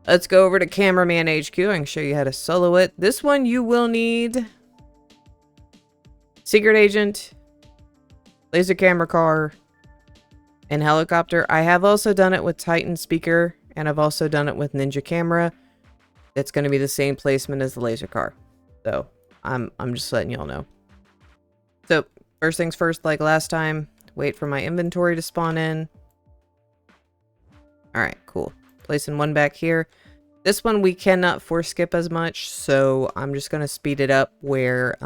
Let's go over to Cameraman HQ. I can show you how to solo it. This one you will need Secret Agent, Laser Camera Car, and Helicopter. I have also done it with Titan Speaker, and I've also done it with Ninja Camera. It's going to be the same placement as the Laser Car. So, I'm just letting y'all know. So, first things first, like last time, wait for my inventory to spawn in. Alright, cool. Placing one back here. This one we cannot force skip as much, so I'm just going to speed it up where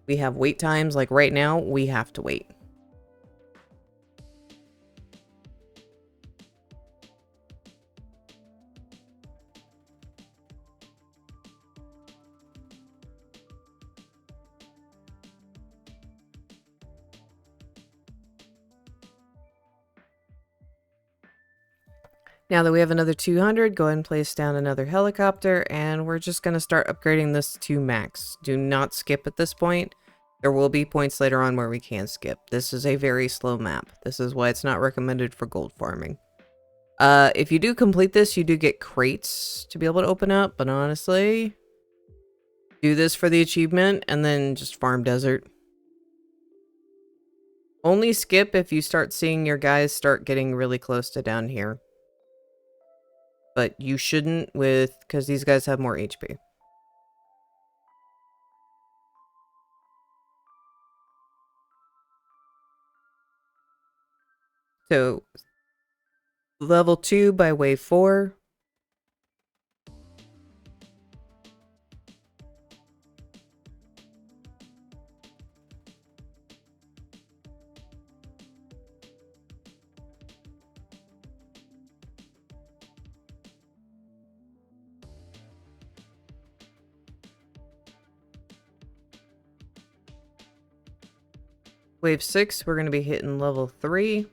we have wait times. Like right now, we have to wait. Now that we have another 200, go ahead and place down another helicopter, and we're just going to start upgrading this to max. Do not skip at this point. There will be points later on where we can skip. This is a very slow map. This is why it's not recommended for gold farming. If you do complete this, you do get crates to be able to open up, but honestly, do this for the achievement and then just farm desert. Only skip if you start seeing your guys start getting really close to down here. But you shouldn't because these guys have more HP. So, level 2 by wave 4. Wave 6, we're going to be hitting level 3.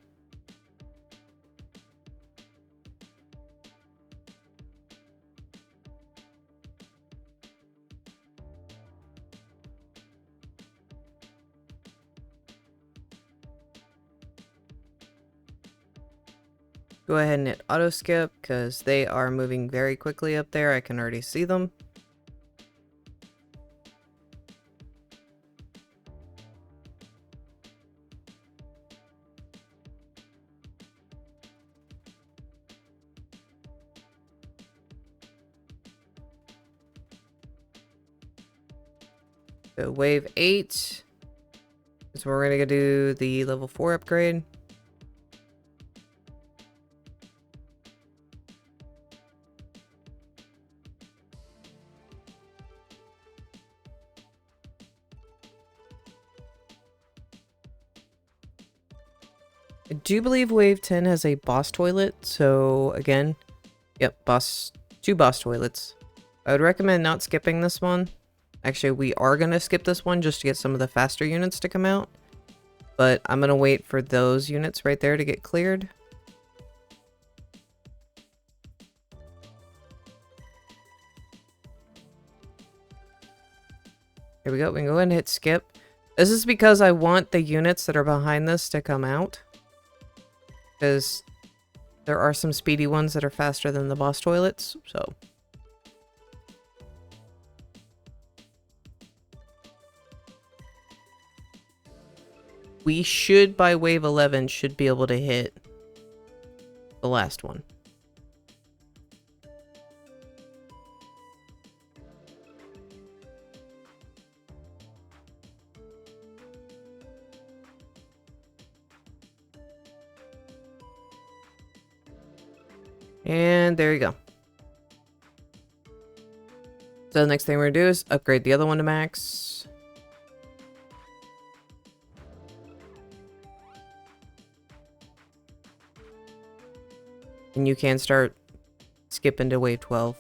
Go ahead and hit auto skip because they are moving very quickly up there. I can already see them. So wave 8 is where we're going to do the level 4 upgrade. I do believe wave 10 has a boss toilet, so again, yep, two boss toilets. I would recommend not skipping this one. Actually, we are going to skip this one just to get some of the faster units to come out. But I'm going to wait for those units right there to get cleared. Here we go. We can go ahead and hit skip. This is because I want the units that are behind this to come out. Because there are some speedy ones that are faster than the boss toilets, so... We should, by wave 11, should be able to hit the last one. And there you go. So the next thing we're going to do is upgrade the other one to max. And you can start skipping to wave 12.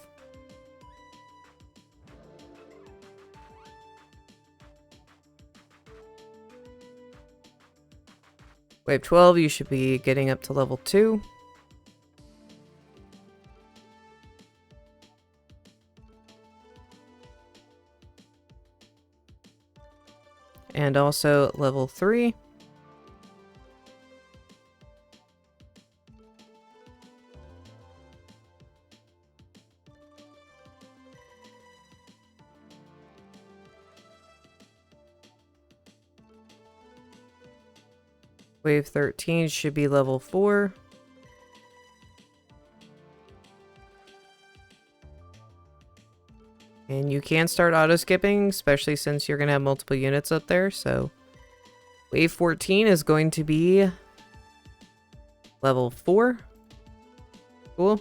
Wave 12, you should be getting up to level 2. And also level 3. Wave 13 should be level 4. And you can start auto-skipping, especially since you're going to have multiple units up there. So wave 14 is going to be level 4. Cool.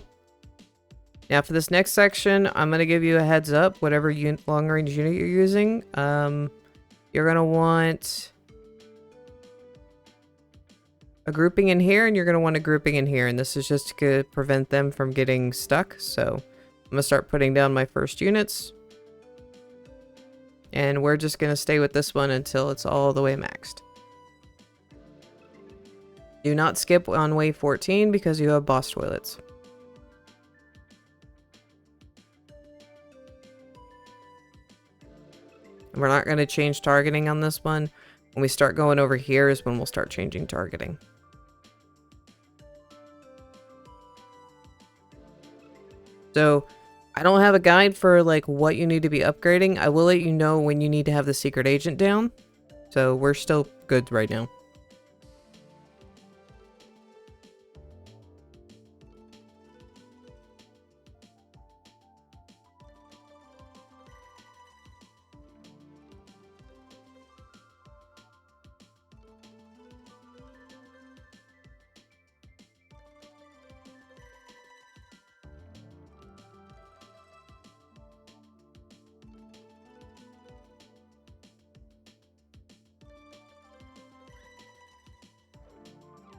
Now for this next section, I'm going to give you a heads up. Whatever long-range unit you're using, you're going to want a grouping in here, and you're going to want a grouping in here. And this is just to prevent them from getting stuck. So I'm going to start putting down my first units. And we're just going to stay with this one until it's all the way maxed. Do not skip on wave 14 because you have boss toilets. And we're not going to change targeting on this one. When we start going over here is when we'll start changing targeting. So I don't have a guide for like what you need to be upgrading. I will let you know when you need to have the secret agent down. So we're still good right now.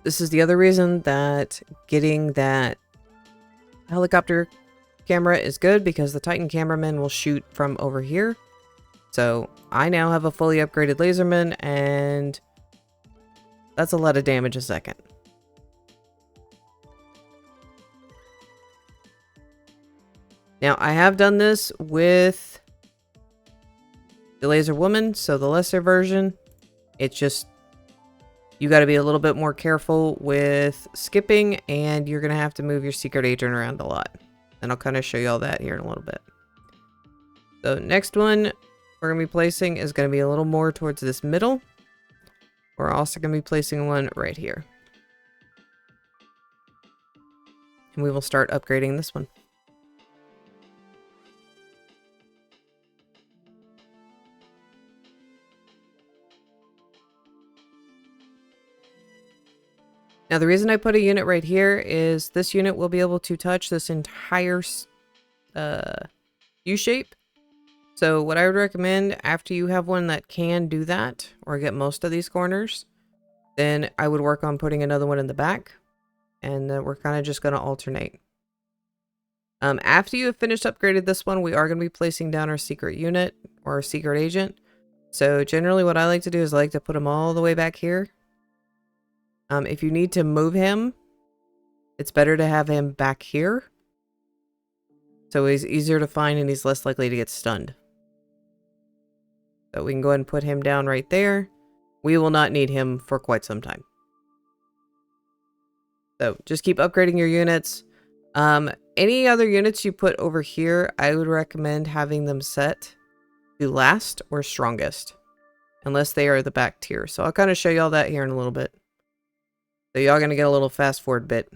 This is the other reason that getting that helicopter camera is good, because the Titan cameraman will shoot from over here. So I now have a fully upgraded laserman, and that's a lot of damage a second. Now I have done this with the laser woman, so the lesser version. It's just, you got to be a little bit more careful with skipping, and you're going to have to move your secret agent around a lot. And I'll kind of show you all that here in a little bit. So next one we're going to be placing is going to be a little more towards this middle. We're also going to be placing one right here. And we will start upgrading this one. Now the reason I put a unit right here is this unit will be able to touch this entire U-shape. So what I would recommend, after you have one that can do that, or get most of these corners, then I would work on putting another one in the back. And we're kind of just going to alternate. After you have finished upgraded this one, we are going to be placing down our secret unit, or our secret agent. So generally what I like to do is I like to put him all the way back here. If you need to move him, it's better to have him back here. So he's easier to find and he's less likely to get stunned. So we can go ahead and put him down right there. We will not need him for quite some time. So just keep upgrading your units. Any other units you put over here, I would recommend having them set to last or strongest. Unless they are the back tier. So I'll kind of show you all that here in a little bit. So y'all gonna get a little fast forward bit.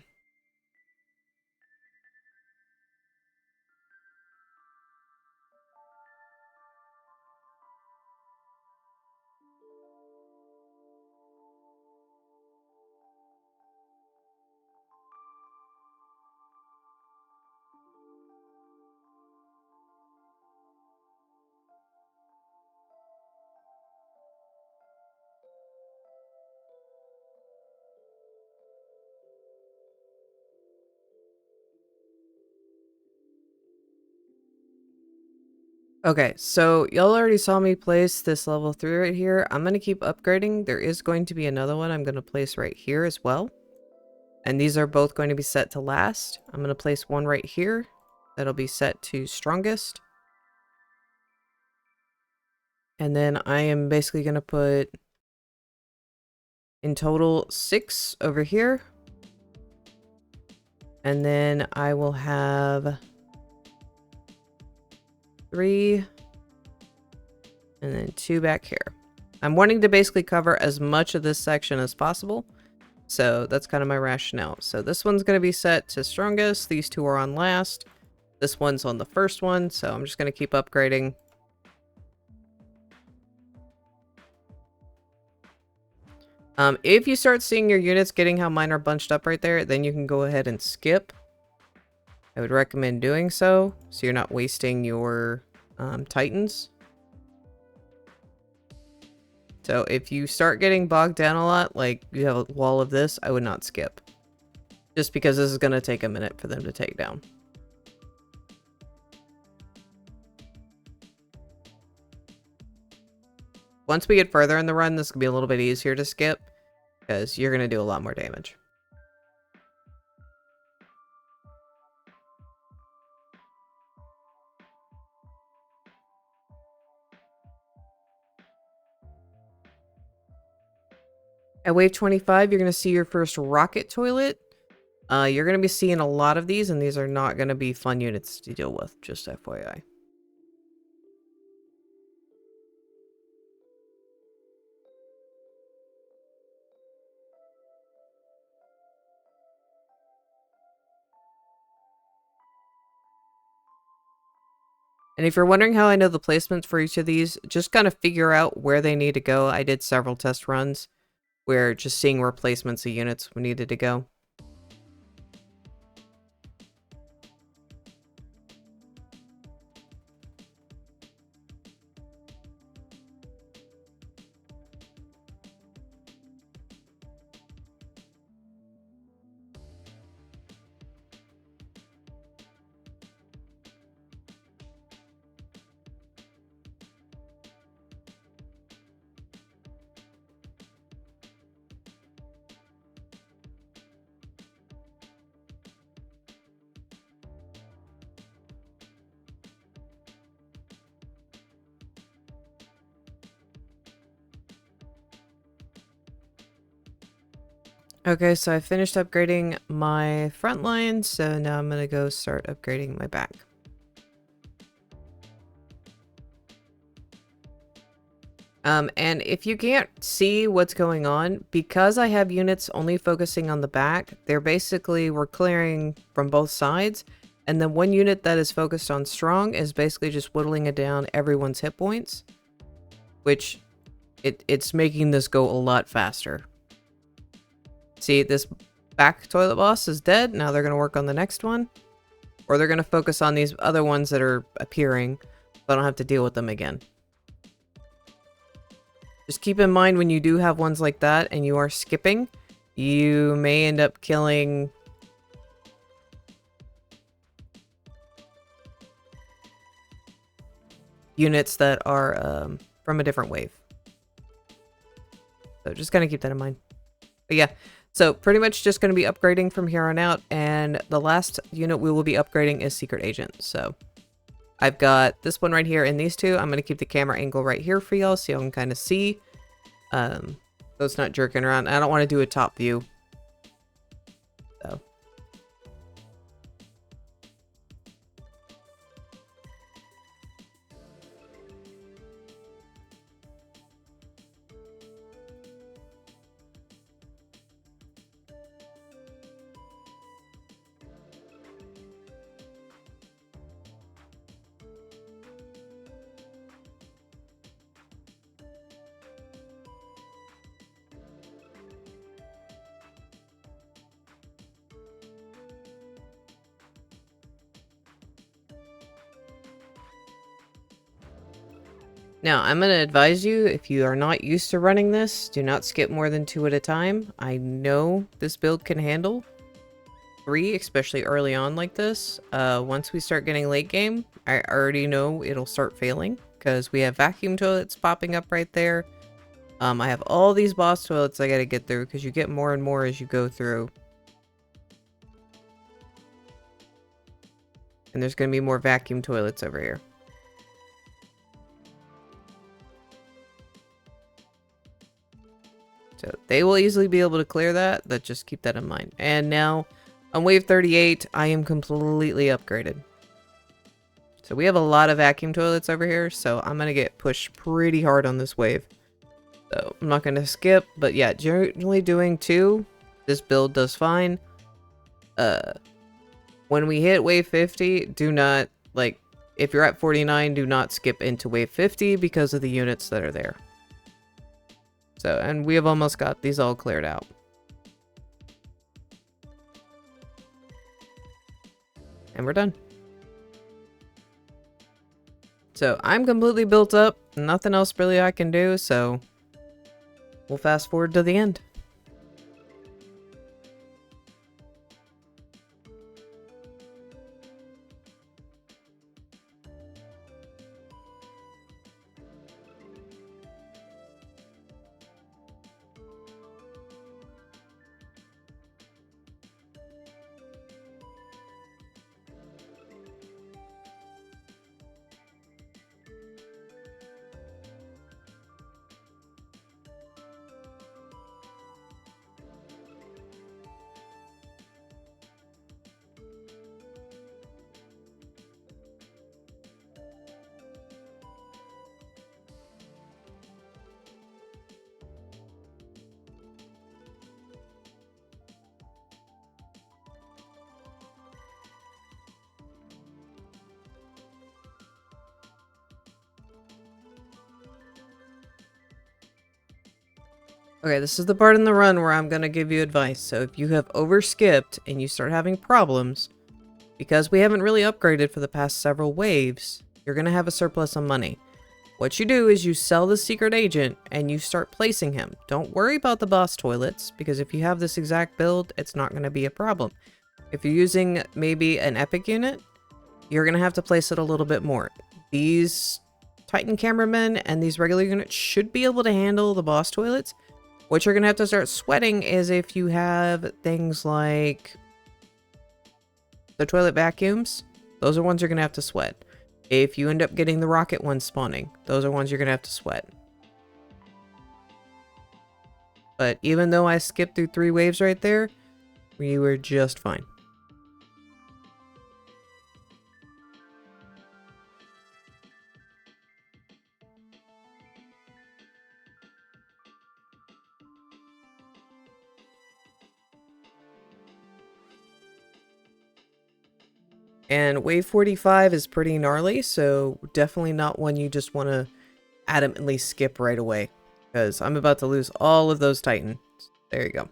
Okay, so y'all already saw me place this level 3 right here. I'm going to keep upgrading. There is going to be another one I'm going to place right here as well. And these are both going to be set to last. I'm going to place one right here. That'll be set to strongest. And then I am basically going to put in total 6 over here. And then I will have 3 and then 2 back here. I'm wanting to basically cover as much of this section as possible. So that's kind of my rationale. So this one's going to be set to strongest. These two are on last. This one's on the first one. So I'm just going to keep upgrading. If you start seeing your units getting how mine are bunched up right there, then you can go ahead and skip. I would recommend doing so you're not wasting your titans. So if you start getting bogged down a lot, like you have a wall of this, I would not skip. Just because this is going to take a minute for them to take down. Once we get further in the run, this will be a little bit easier to skip, because you're going to do a lot more damage. At wave 25, you're going to see your first rocket toilet. You're going to be seeing a lot of these, and these are not going to be fun units to deal with, just FYI. And if you're wondering how I know the placements for each of these, just kind of figure out where they need to go. I did several test runs where just seeing where placements of units needed to go. Okay, so I finished upgrading my front line, so now I'm going to go start upgrading my back. And if you can't see what's going on, because I have units only focusing on the back, we're clearing from both sides, and then one unit that is focused on strong is basically just whittling it down everyone's hit points, which it's making this go a lot faster. See, this back toilet boss is dead. Now they're going to work on the next one. Or they're going to focus on these other ones that are appearing, so I don't have to deal with them again. Just keep in mind when you do have ones like that and you are skipping, you may end up killing units that are from a different wave. So just kind of keep that in mind. But yeah. So pretty much just going to be upgrading from here on out, and the last unit we will be upgrading is Secret Agent. So I've got this one right here and these two. I'm going to keep the camera angle right here for y'all so y'all can kind of see. So it's not jerking around. I don't want to do a top view. So. Now, I'm going to advise you, if you are not used to running this, do not skip more than 2 at a time. I know this build can handle 3, especially early on like this. Once we start getting late game, I already know it'll start failing, because we have vacuum toilets popping up right there. I have all these boss toilets I got to get through, because you get more and more as you go through. And there's going to be more vacuum toilets over here. So they will easily be able to clear that, but just keep that in mind. And now, on wave 38, I am completely upgraded. So we have a lot of vacuum toilets over here, so I'm going to get pushed pretty hard on this wave. So I'm not going to skip, but yeah, generally doing 2 This build does fine. When we hit wave 50, do not, like, if you're at 49, do not skip into wave 50 because of the units that are there. So, and we have almost got these all cleared out. And we're done. So, I'm completely built up. Nothing else really I can do, so we'll fast forward to the end. Okay, this is the part in the run where I'm gonna give you advice. So if you have overskipped and you start having problems, because we haven't really upgraded for the past several waves, you're gonna have a surplus of money. What you do is you sell the secret agent and you start placing him. Don't worry about the boss toilets, because if you have this exact build, it's not gonna be a problem. If you're using maybe an epic unit, you're gonna have to place it a little bit more. These Titan cameramen and these regular units should be able to handle the boss toilets. What you're going to have to start sweating is if you have things like the toilet vacuums. Those are ones you're going to have to sweat. If you end up getting the rocket ones spawning, those are ones you're going to have to sweat. But even though I skipped through 3 waves right there, we were just fine. And wave 45 is pretty gnarly, so definitely not one you just want to adamantly skip right away. Because I'm about to lose all of those Titans. There you go.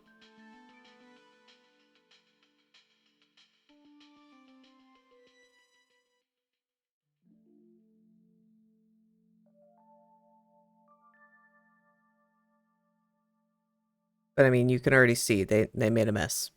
But I mean, you can already see they made a mess.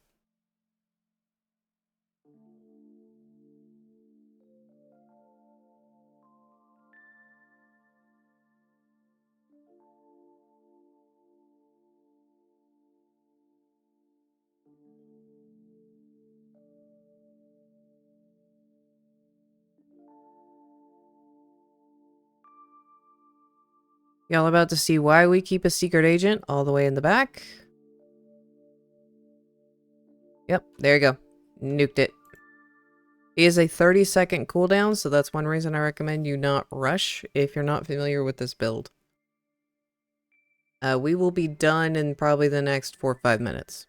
Y'all about to see why we keep a secret agent all the way in the back? Yep, there you go. Nuked it. He is a 30-second cooldown, so that's one reason I recommend you not rush if you're not familiar with this build. We will be done in probably the next 4 or 5 minutes.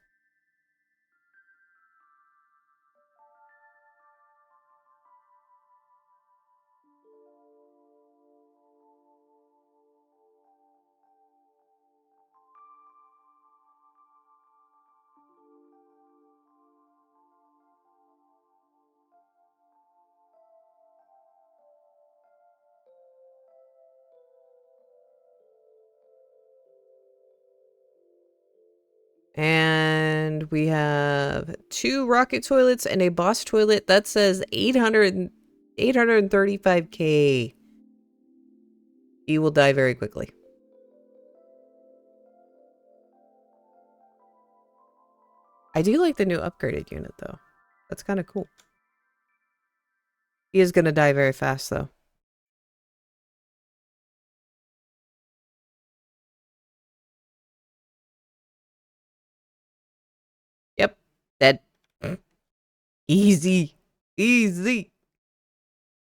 And we have 2 rocket toilets and a boss toilet that says 835k. He will die very quickly. I do like the new upgraded unit though. That's kind of cool. He is going to die very fast though. Yep. Dead. Easy. Easy.